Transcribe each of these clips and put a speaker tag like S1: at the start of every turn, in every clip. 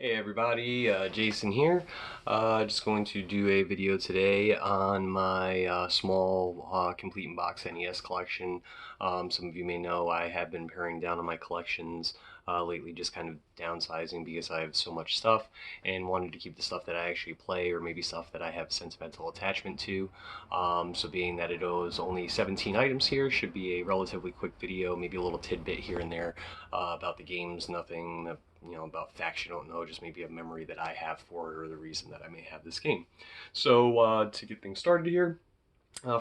S1: Hey everybody, Jason here. Just going to do a video today on my small complete in box NES collection. Some of you may know I have been paring down on my collections lately, just kind of downsizing because I have so much stuff and wanted to keep the stuff that I actually play or maybe stuff that I have sentimental attachment to. So being that it was only 17 items here, should be a relatively quick video, maybe a little tidbit here and there about the games, nothing about facts you don't know, just maybe a memory that I have for it or the reason that I may have this game. So to get things started here,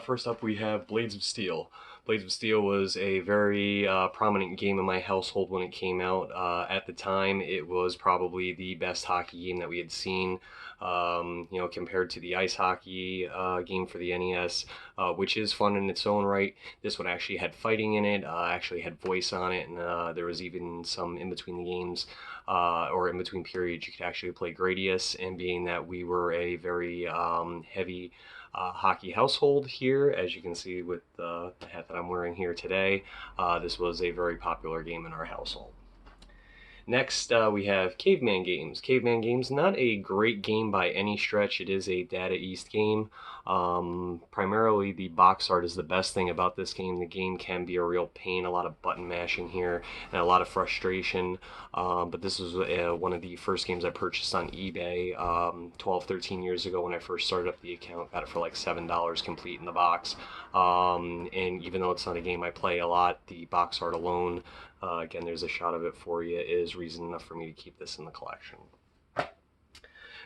S1: first up we have Blades of Steel. Blades of Steel was a very prominent game in my household when it came out. At the time, it was probably the best hockey game that we had seen. Compared to the ice hockey game for the NES, which is fun in its own right. This one actually had fighting in it, actually had voice on it, and there was even some in between the games, or in between periods, you could actually play Gradius, and being that we were a very heavy hockey household here, as you can see with the hat that I'm wearing here today, this was a very popular game in our household. Next, we have Caveman Games. Caveman Games, not a great game by any stretch. It is a Data East game. Primarily, the box art is the best thing about this game. The game can be a real pain, a lot of button mashing here, and a lot of frustration. But this was one of the first games I purchased on eBay 12, 13 years ago when I first started up the account. Got it for like $7 complete in the box. And even though it's not a game I play a lot, the box art alone, again, there's a shot of it for you, is reason enough for me to keep this in the collection.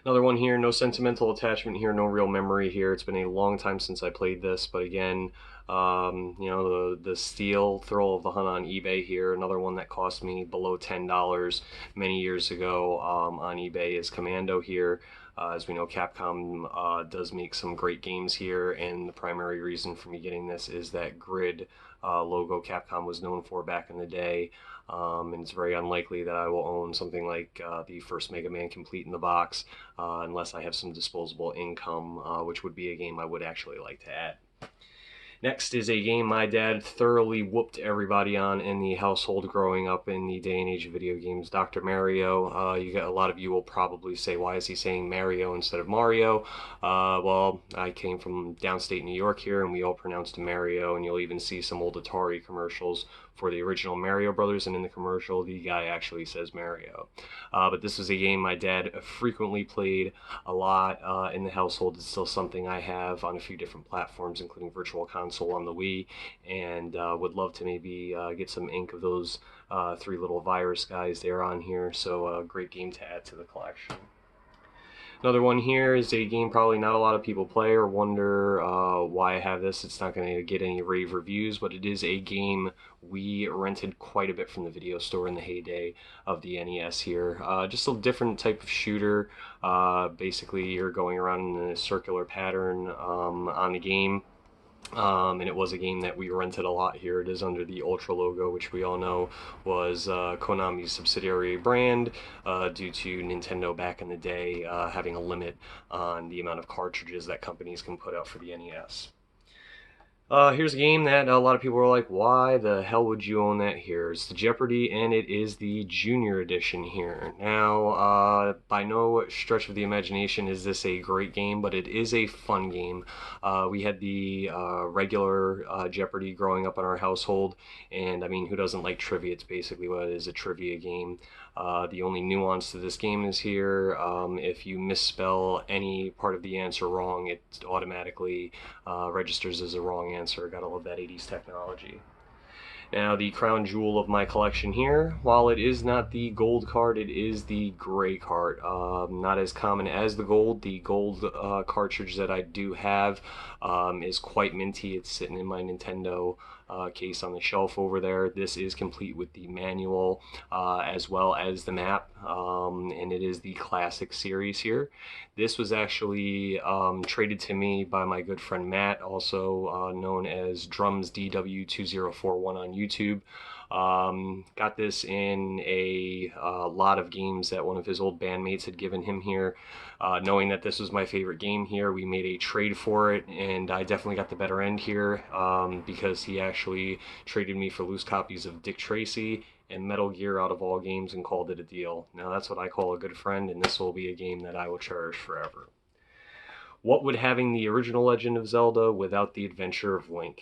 S1: Another one here, no sentimental attachment here, no real memory here. It's been a long time since I played this, but again, the Steel Thrill of the Hunt on eBay here. Another one that cost me below $10 many years ago on eBay is Commando here. As we know, Capcom does make some great games here, and the primary reason for me getting this is that grid logo Capcom was known for back in the day. And it's very unlikely that I will own something like the first Mega Man complete in the box unless I have some disposable income, which would be a game I would actually like to add. Next is a game my dad thoroughly whooped everybody on in the household growing up in the day and age of video games, Dr. Mario. A lot of you will probably say, why is he saying Mario instead of Mario? Well, I came from downstate New York here, and we all pronounced Mario, and you'll even see some old Atari commercials for the original Mario Brothers, and in the commercial, the guy actually says Mario. But this was a game my dad frequently played a lot in the household. It's still something I have on a few different platforms, including Virtual Console on the Wii, and would love to maybe get some ink of those three little virus guys there on here, so a great game to add to the collection. Another one here is a game probably not a lot of people play or wonder why I have this. It's not going to get any rave reviews, but it is a game we rented quite a bit from the video store in the heyday of the NES here. Just a different type of shooter. Basically, you're going around in a circular pattern on the game. And it was a game that we rented a lot here. It is under the Ultra logo, which we all know was Konami's subsidiary brand due to Nintendo back in the day having a limit on the amount of cartridges that companies can put out for the NES. Here's a game that a lot of people are like, why the hell would you own that here? It's the Jeopardy, and it is the Junior Edition here. Now, by no stretch of the imagination is this a great game, but it is a fun game. We had the regular Jeopardy growing up in our household, and I mean, who doesn't like trivia? It's basically what it is, a trivia game. The only nuance to this game is here, if you misspell any part of the answer wrong, it automatically registers as a wrong answer. Gotta love that 80s technology. Now, the crown jewel of my collection here, while it is not the gold card, it is the gray card. Not as common as the gold. The gold cartridge that I do have is quite minty. It's sitting in my Nintendo case on the shelf over there. This is complete with the manual as well as the map, and it is the classic series here. This was actually traded to me by my good friend Matt, also known as Drums DW2041 on YouTube. Got this in a lot of games that one of his old bandmates had given him here. Knowing that this was my favorite game here, we made a trade for it, and I definitely got the better end here because he actually traded me for loose copies of Dick Tracy and Metal Gear out of all games and called it a deal. Now that's what I call a good friend, and this will be a game that I will cherish forever. What would having the original Legend of Zelda without the adventure of Link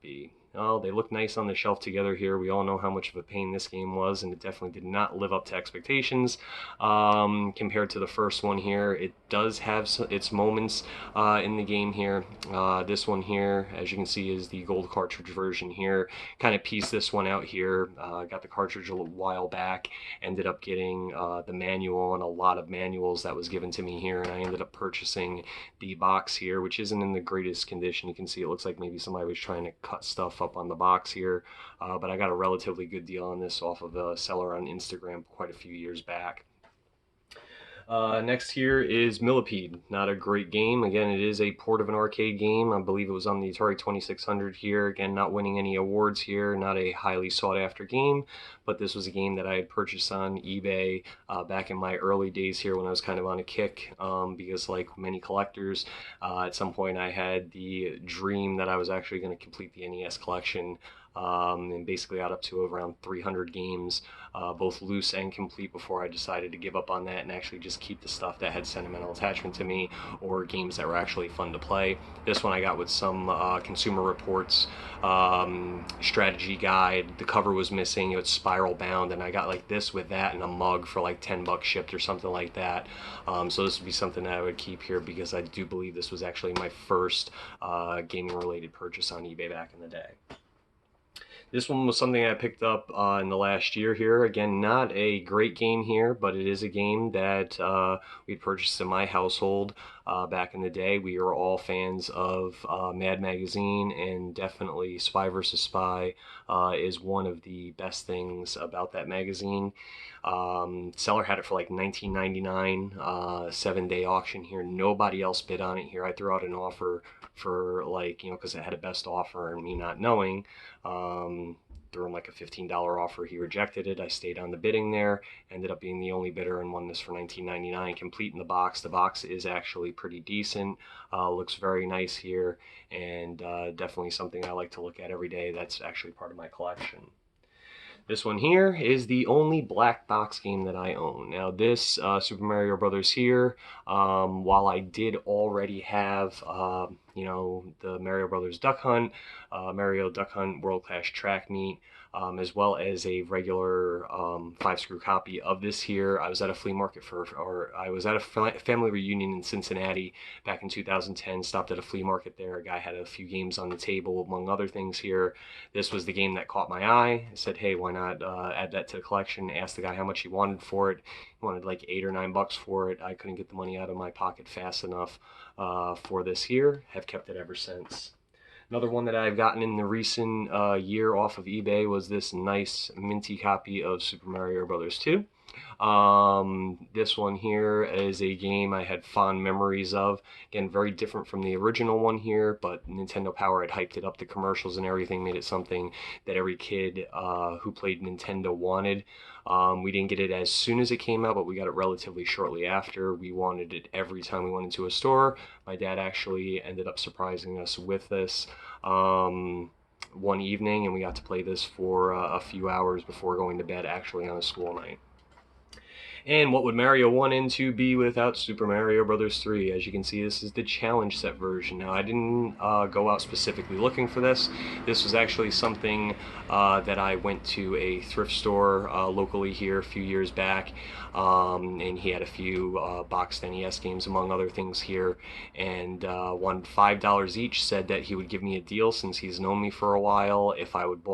S1: be? Oh, they look nice on the shelf together here. We all know how much of a pain this game was, and it definitely did not live up to expectations compared to the first one here. It does have its moments in the game here. This one here, as you can see, is the gold cartridge version here. Kind of pieced this one out here. Got the cartridge a little while back. Ended up getting the manual and a lot of manuals that was given to me here, and I ended up purchasing the box here, which isn't in the greatest condition. You can see it looks like maybe somebody was trying to cut stuff up on the box here, but I got a relatively good deal on this off of a seller on Instagram quite a few years back. Next here is Millipede. Not a great game. Again, it is a port of an arcade game. I believe it was on the Atari 2600 here. Again, not winning any awards here. Not a highly sought after game, but this was a game that I had purchased on eBay back in my early days here when I was kind of on a kick because like many collectors, at some point I had the dream that I was actually going to complete the NES collection. And basically got up to around 300 games, both loose and complete, before I decided to give up on that and actually just keep the stuff that had sentimental attachment to me or games that were actually fun to play. This one I got with some Consumer Reports strategy guide. The cover was missing, it was spiral bound, and I got like this with that and a mug for like $10 shipped or something like that. So this would be something that I would keep here because I do believe this was actually my first gaming related purchase on eBay back in the day. This one was something I picked up in the last year here. Again, not a great game here, but it is a game that we purchased in my household back in the day. We were all fans of Mad Magazine, and definitely Spy vs. Spy is one of the best things about that magazine. Seller had it for like $19.99, 7-day auction here. Nobody else bid on it here. I threw out an offer for like, because it had a best offer, and me not knowing, threw him like a $15 offer. He rejected it. I stayed on the bidding there, ended up being the only bidder, and won this for $19.99, complete in the box. The box is actually pretty decent, looks very nice here, and definitely something I like to look at every day. That's actually part of my collection. This one here is the only black box game that I own. Now this Super Mario Brothers here, while I did already have, the Mario Brothers Duck Hunt, Mario Duck Hunt World Clash Track Meet, as well as a regular 5-screw copy of this here. I was at a flea market I was at a family reunion in Cincinnati back in 2010, stopped at a flea market there. A guy had a few games on the table, among other things here. This was the game that caught my eye. I said, hey, why not add that to the collection? Asked the guy how much he wanted for it. He wanted like $8 or $9 for it. I couldn't get the money out of my pocket fast enough for this here. Have kept it ever since. Another one that I've gotten in the recent year off of eBay was this nice minty copy of Super Mario Brothers 2. This one here is a game I had fond memories of. Again, very different from the original one here, but Nintendo Power had hyped it up. The commercials and everything made it something that every kid who played Nintendo wanted. We didn't get it as soon as it came out, but we got it relatively shortly after. We wanted it every time we went into a store. My dad actually ended up surprising us with this one evening, and we got to play this for a few hours before going to bed, actually on a school night. And what would Mario 1 and 2 be without Super Mario Bros. 3? As you can see, this is the challenge set version. Now, I didn't go out specifically looking for this. This was actually something that I went to a thrift store locally here a few years back, and he had a few boxed NES games, among other things here, and wanted $5 each, said that he would give me a deal since he's known me for a while if I would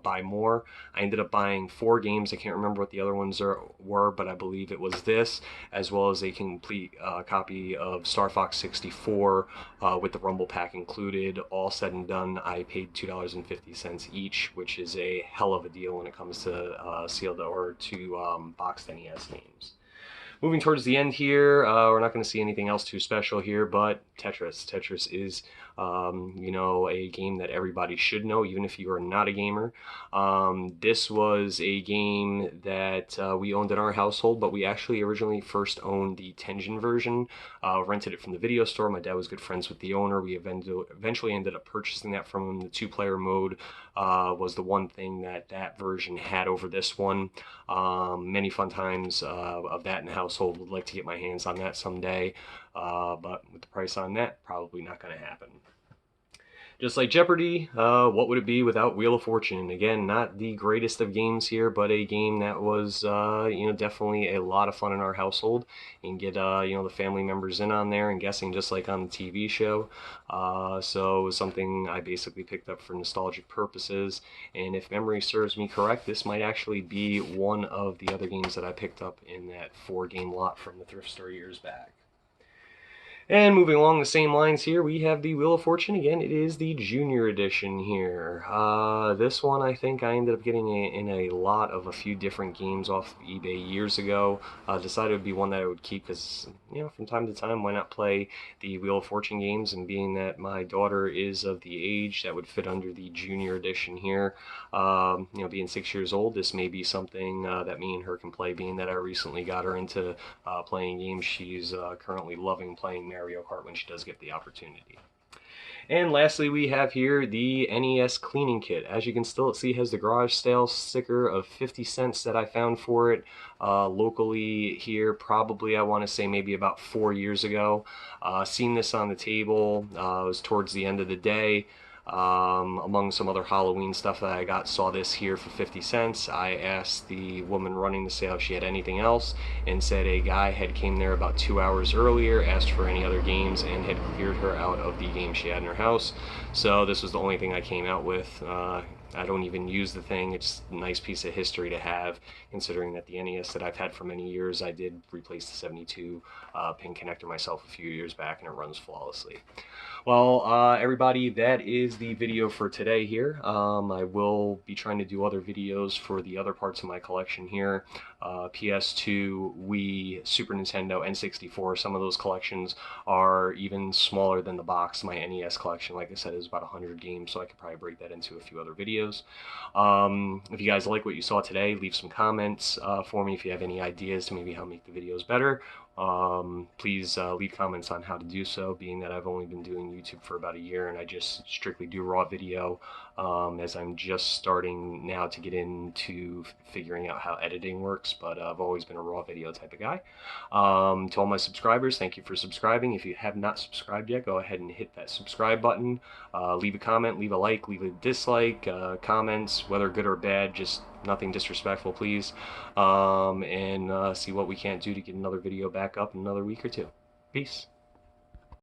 S1: buy more. I ended up buying 4 games. I can't remember what the other ones were, but I believe it was this, as well as a complete copy of Star Fox 64 with the Rumble Pack included. All said and done, I paid $2.50 each, which is a hell of a deal when it comes to sealed or to boxed NES games. Moving towards the end here, we're not going to see anything else too special here, but Tetris. Tetris is, a game that everybody should know, even if you are not a gamer. This was a game that we owned in our household, but we actually originally first owned the Tenjin version, rented it from the video store. My dad was good friends with the owner. We eventually ended up purchasing that from him. The two-player mode was the one thing that version had over this one. Many fun times of that in the household. Would like to get my hands on that someday, but with the price on that, probably not going to happen. Just like Jeopardy, what would it be without Wheel of Fortune? Again, not the greatest of games here, but a game that was, definitely a lot of fun in our household, and get, the family members in on there and guessing just like on the TV show. So it was something I basically picked up for nostalgic purposes, and if memory serves me correct, this might actually be one of the other games that I picked up in that 4-game lot from the thrift store years back. And moving along the same lines here, we have the Wheel of Fortune. Again, it is the Junior Edition here. This one, I think I ended up getting in a lot of a few different games off of eBay years ago. Decided it would be one that I would keep because, from time to time, why not play the Wheel of Fortune games? And being that my daughter is of the age that would fit under the Junior Edition here, being 6 years old, this may be something that me and her can play, being that I recently got her into playing games. She's currently loving playing Mario Kart when she does get the opportunity. And lastly, we have here the NES cleaning kit. As you can still see, it has the garage sale sticker of 50 cents that I found for it locally here, probably I want to say maybe about 4 years ago. Seen this on the table, it was towards the end of the day. Among some other Halloween stuff that I got, saw this here for 50 cents. I asked the woman running the sale if she had anything else, and said a guy had came there about 2 hours earlier, asked for any other games, and had cleared her out of the game she had in her house. So this was the only thing I came out with. I don't even use the thing. It's a nice piece of history to have, considering that the NES that I've had for many years, I did replace the 72 pin connector myself a few years back, and it runs flawlessly. Well, everybody, that is the video for today here. I will be trying to do other videos for the other parts of my collection here. PS2, Wii, Super Nintendo, N64. Some of those collections are even smaller than the box. My NES collection, like I said, is about 100 games, so I could probably break that into a few other videos. If you guys like what you saw today, leave some comments for me if you have any ideas to maybe help make the videos better. Please leave comments on how to do so, being that I've only been doing YouTube for about a year and I just strictly do raw video, as I'm just starting now to get into figuring out how editing works, but I've always been a raw video type of guy. To all my subscribers, thank you for subscribing. If you have not subscribed yet, go ahead and hit that subscribe button. Leave a comment, leave a like, leave a dislike, comments, whether good or bad, just nothing disrespectful, please, and see what we can't do to get another video back up in another week or two. Peace.